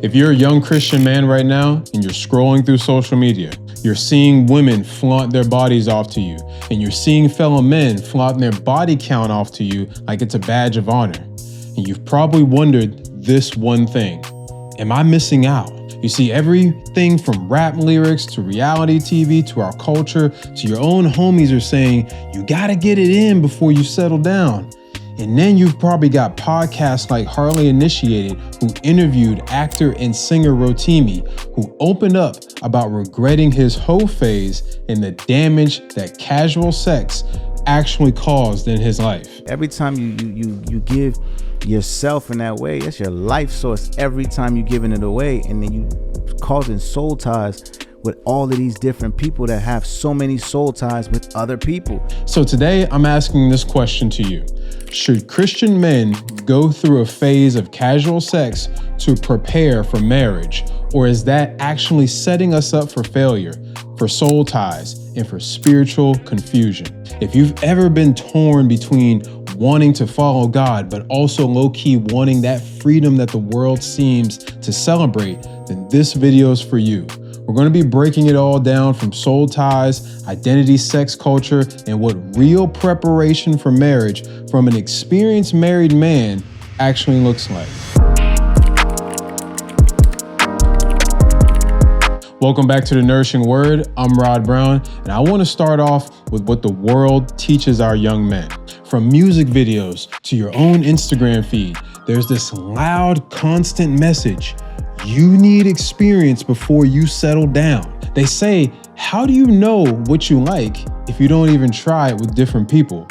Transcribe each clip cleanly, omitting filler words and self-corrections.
If you're a young Christian man right now and you're scrolling through social media, you're seeing women flaunt their bodies off to you, and you're seeing fellow men flaunt their body count off to you like it's a badge of honor. And you've probably wondered this one thing: am I missing out? You see, everything from rap lyrics to reality TV to our culture to your own homies are saying you gotta get it in before you settle down. And then you've probably got podcasts like Hardly Initiated, who interviewed actor and singer Rotimi, who opened up about regretting his hoe phase and the damage that casual sex actually caused in his life. Every time you give yourself in that way, that's your life source. Every time you're giving it away, and then you causing soul ties with all of these different people that have so many soul ties with other people. So today I'm asking this question to you: should Christian men go through a phase of casual sex to prepare for marriage, or is that actually setting us up for failure, for soul ties, and for spiritual confusion? If you've ever been torn between wanting to follow God, but also low-key wanting that freedom that the world seems to celebrate, then this video is for you. We're going to be breaking it all down, from soul ties, identity, sex culture, and what real preparation for marriage from an experienced married man actually looks like. Welcome back to the Nourishing Word. I'm Rod Brown, and I want to start off with what the world teaches our young men. From music videos to your own Instagram feed, there's this loud, constant message: you need experience before you settle down. They say, how do you know what you like if you don't even try it with different people?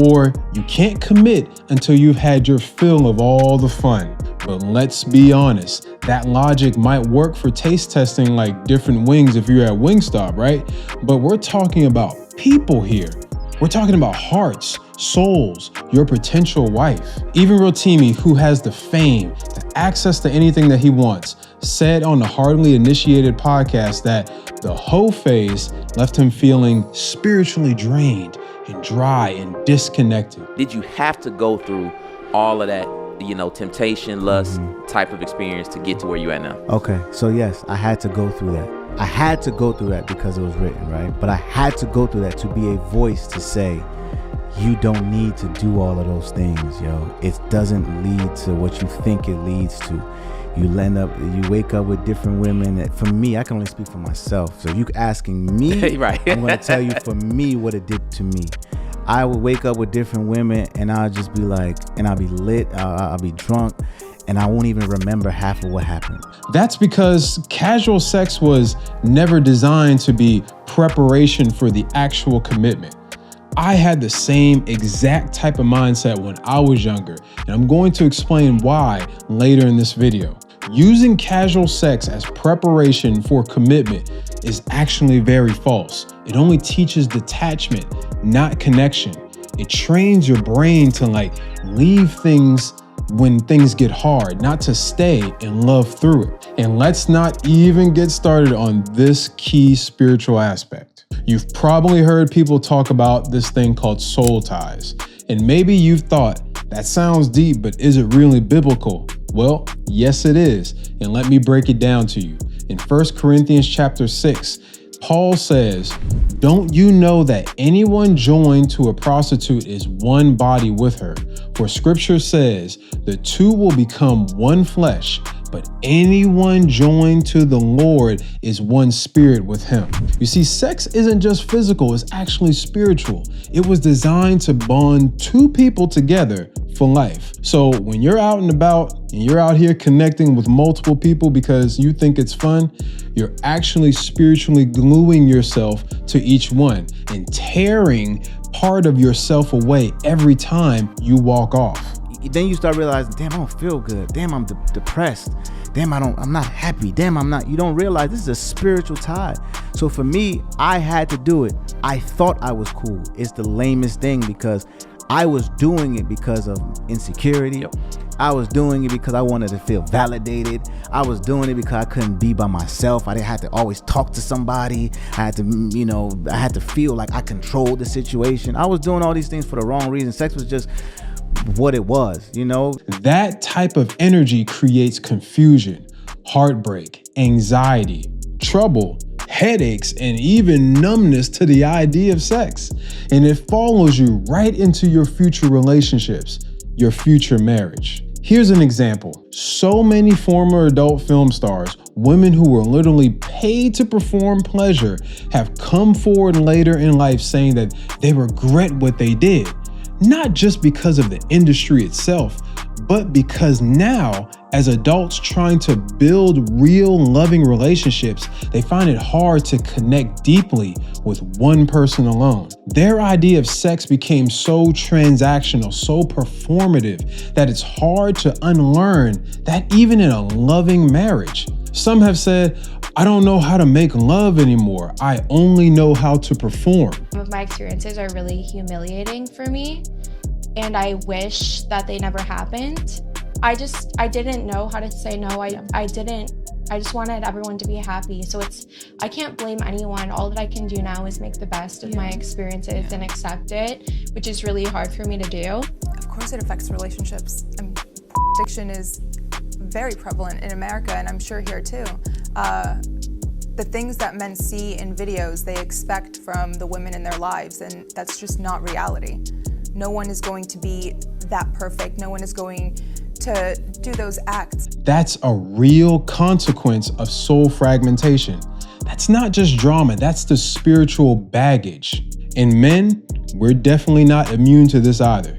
Or you can't commit until you've had your fill of all the fun. But let's be honest, that logic might work for taste testing like different wings if you're at Wingstop, right? But we're talking about people here. We're talking about hearts, souls, your potential wife. Even Rotimi, who has the fame, the access to anything that he wants, said on the Hardly Initiated podcast that the hoe phase left him feeling spiritually drained and dry and disconnected. Did you have to go through all of that, temptation, lust type of experience to get to where you at now? Okay, so yes, I had to go through that. I had to go through that because it was written, right? But I had to go through that to be a voice to say, you don't need to do all of those things, yo. It doesn't lead to what you think it leads to. You wake up with different women. For me, I can only speak for myself. So if you're asking me, right. I'm going to tell you for me what it did to me. I would wake up with different women and I'll just be like, and I'll be lit, I'll be drunk, and I won't even remember half of what happened. That's because casual sex was never designed to be preparation for the actual commitment. I had the same exact type of mindset when I was younger, and I'm going to explain why later in this video. Using casual sex as preparation for commitment is actually very false. It only teaches detachment, not connection. It trains your brain to leave things when things get hard, not to stay and love through it. And let's not even get started on this key spiritual aspect. You've probably heard people talk about this thing called soul ties. And maybe you've thought, that sounds deep, but is it really biblical? Well, yes, it is. And let me break it down to you. In 1 Corinthians chapter 6, Paul says, don't you know that anyone joined to a prostitute is one body with her? For scripture says, the two will become one flesh, but anyone joined to the Lord is one spirit with him. You see, sex isn't just physical, it's actually spiritual. It was designed to bond two people together for life. So when you're out and about and you're out here connecting with multiple people because you think it's fun, you're actually spiritually gluing yourself to each one and tearing part of yourself away every time you walk off. Then you start realizing, damn, I don't feel good. Damn, I'm depressed. Damn, I'm not happy. Damn, you don't realize this is a spiritual tie. So for me, I had to do it. I thought I was cool. It's the lamest thing because I was doing it because of insecurity. Yep. I was doing it because I wanted to feel validated. I was doing it because I couldn't be by myself. I didn't have to always talk to somebody. I had to feel like I controlled the situation. I was doing all these things for the wrong reason. Sex was just what it was, That type of energy creates confusion, heartbreak, anxiety, trouble, headaches, and even numbness to the idea of sex. And it follows you right into your future relationships, your future marriage. Here's an example. So many former adult film stars, women who were literally paid to perform pleasure, have come forward later in life saying that they regret what they did. Not just because of the industry itself, but because now, as adults trying to build real loving relationships, they find it hard to connect deeply with one person alone. Their idea of sex became so transactional, so performative, that it's hard to unlearn that even in a loving marriage. Some have said, I don't know how to make love anymore. I only know how to perform. Some of my experiences are really humiliating for me, and I wish that they never happened. I didn't know how to say no. I just wanted everyone to be happy. So I can't blame anyone. All that I can do now is make the best of my experiences and accept it, which is really hard for me to do. Of course it affects relationships. I mean, addiction is very prevalent in America, and I'm sure here too. The things that men see in videos, they expect from the women in their lives, and that's just not reality. No one is going to be that perfect. No one is going to do those acts. That's a real consequence of soul fragmentation. That's not just drama, that's the spiritual baggage. And men, we're definitely not immune to this either.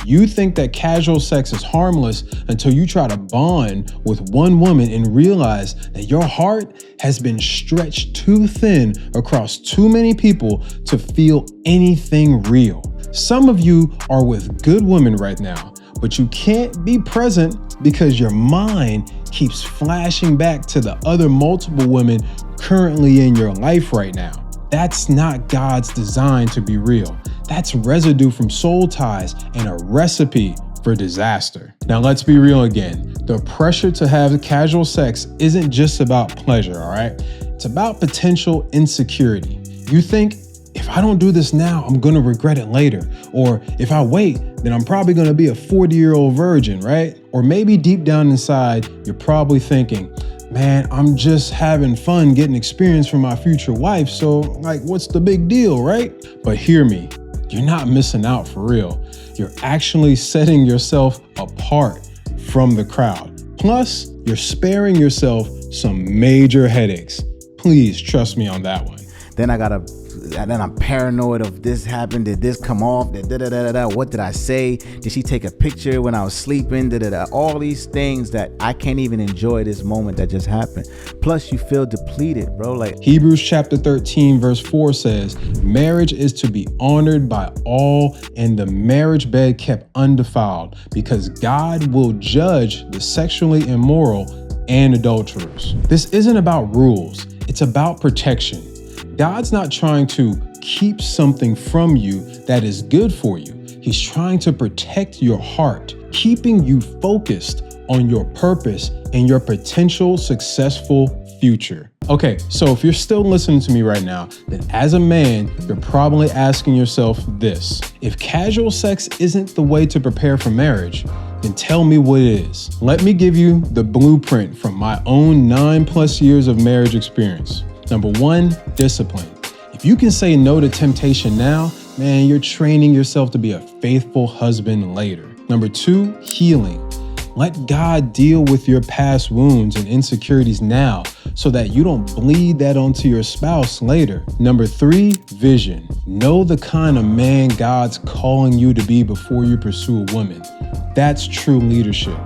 You think that casual sex is harmless until you try to bond with one woman and realize that your heart has been stretched too thin across too many people to feel anything real. Some of you are with good women right now, but you can't be present because your mind keeps flashing back to the other multiple women currently in your life right now. That's not God's design to be real. That's residue from soul ties and a recipe for disaster. Now let's be real again. The pressure to have casual sex isn't just about pleasure, all right? It's about potential insecurity. You think, if I don't do this now, I'm gonna regret it later. Or if I wait, then I'm probably gonna be a 40-year-old virgin, right? Or maybe deep down inside, you're probably thinking, man, I'm just having fun getting experience from my future wife, so like, what's the big deal, right? But hear me, you're not missing out for real. You're actually setting yourself apart from the crowd. Plus, you're sparing yourself some major headaches. Please trust me on that one. Then I'm paranoid of this happened. Did this come off? What did I say? Did she take a picture when I was sleeping? All these things that I can't even enjoy this moment that just happened. Plus, you feel depleted, bro. Like Hebrews chapter 13, verse 4 says, marriage is to be honored by all and the marriage bed kept undefiled, because God will judge the sexually immoral and adulterers. This isn't about rules. It's about protection. God's not trying to keep something from you that is good for you. He's trying to protect your heart, keeping you focused on your purpose and your potential successful future. Okay, so if you're still listening to me right now, then as a man, you're probably asking yourself this: if casual sex isn't the way to prepare for marriage, then tell me what it is. Let me give you the blueprint from my own 9+ years of marriage experience. Number 1, discipline. If you can say no to temptation now, man, you're training yourself to be a faithful husband later. Number 2, healing. Let God deal with your past wounds and insecurities now so that you don't bleed that onto your spouse later. Number 3, vision. Know the kind of man God's calling you to be before you pursue a woman. That's true leadership.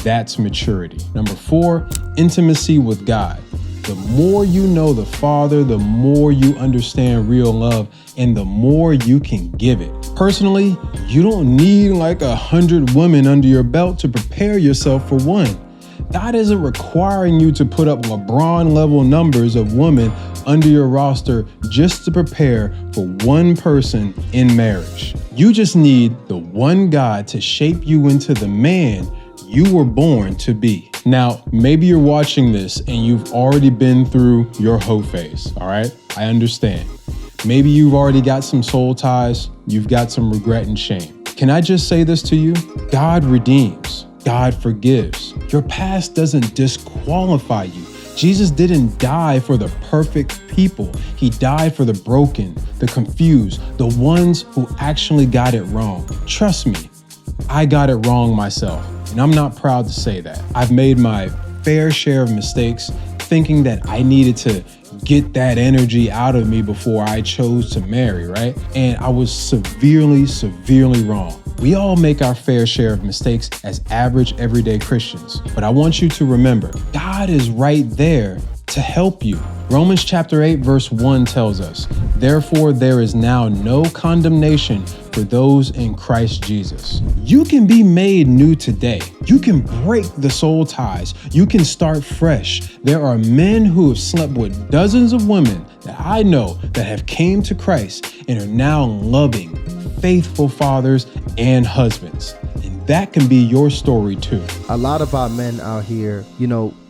That's maturity. Number 4, intimacy with God. The more you know the Father, the more you understand real love, and the more you can give it. Personally, you don't need like 100 women under your belt to prepare yourself for one. God isn't requiring you to put up LeBron level numbers of women under your roster just to prepare for one person in marriage. You just need the one God to shape you into the man you were born to be. Now, maybe you're watching this and you've already been through your hoe phase, all right? I understand. Maybe you've already got some soul ties, you've got some regret and shame. Can I just say this to you? God redeems. God forgives. Your past doesn't disqualify you. Jesus didn't die for the perfect people. He died for the broken, the confused, the ones who actually got it wrong. Trust me, I got it wrong myself, and I'm not proud to say that. I've made my fair share of mistakes, thinking that I needed to get that energy out of me before I chose to marry, right? And I was severely wrong. We all make our fair share of mistakes as average, everyday Christians. But I want you to remember, God is right there to help you. Romans chapter 8, verse 1 tells us, therefore there is now no condemnation for those in Christ Jesus. You can be made new today. You can break the soul ties. You can start fresh. There are men who have slept with dozens of women that I know that have came to Christ and are now loving, faithful fathers and husbands. And that can be your story too. A lot of our men out here,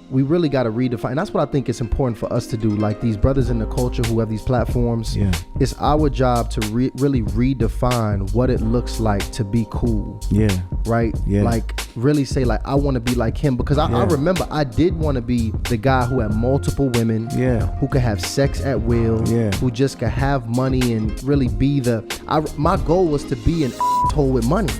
we really got to redefine. And that's what I think is important for us to do. Like these brothers in the culture who have these platforms, it's our job to really redefine what it looks like to be cool. Yeah. Right? Yeah. Like really say like, I want to be like him, because I remember I did want to be the guy who had multiple women, who could have sex at will, who just could have money and really be my goal was to be an asshole with money.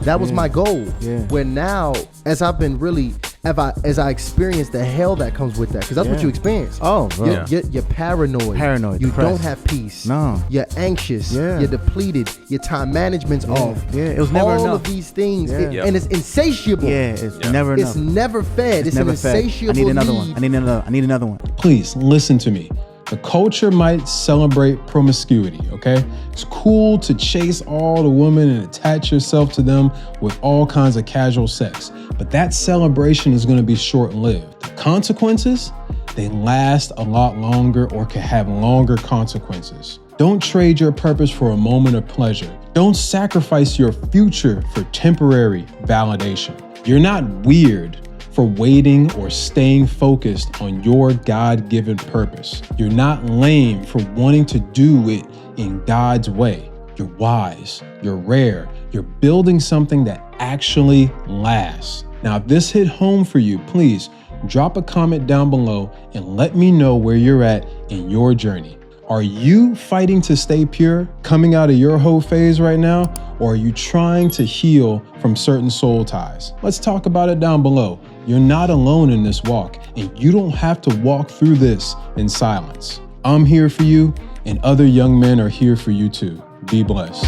That was my goal. Where now, as I've been really, as I experienced the hell that comes with that, because that's what you experience. Oh, bro. You're paranoid. You depressed. don't have peace. No. You're anxious. You're depleted. Your time management's off. It was never all enough. of these things, and it's insatiable. It's never enough. It's never fed. It's an insatiable I need another need. one. I need another one. Please listen to me. The culture might celebrate promiscuity, okay? It's cool to chase all the women and attach yourself to them with all kinds of casual sex, but that celebration is going to be short-lived. The consequences, they last a lot longer or can have longer consequences. Don't trade your purpose for a moment of pleasure. Don't sacrifice your future for temporary validation. You're not weird for waiting or staying focused on your God-given purpose. You're not lame for wanting to do it in God's way. You're wise, you're rare, you're building something that actually lasts. Now, if this hit home for you, please drop a comment down below and let me know where you're at in your journey. Are you fighting to stay pure, coming out of your hoe phase right now? Or are you trying to heal from certain soul ties? Let's talk about it down below. You're not alone in this walk, and you don't have to walk through this in silence. I'm here for you, and other young men are here for you too. Be blessed.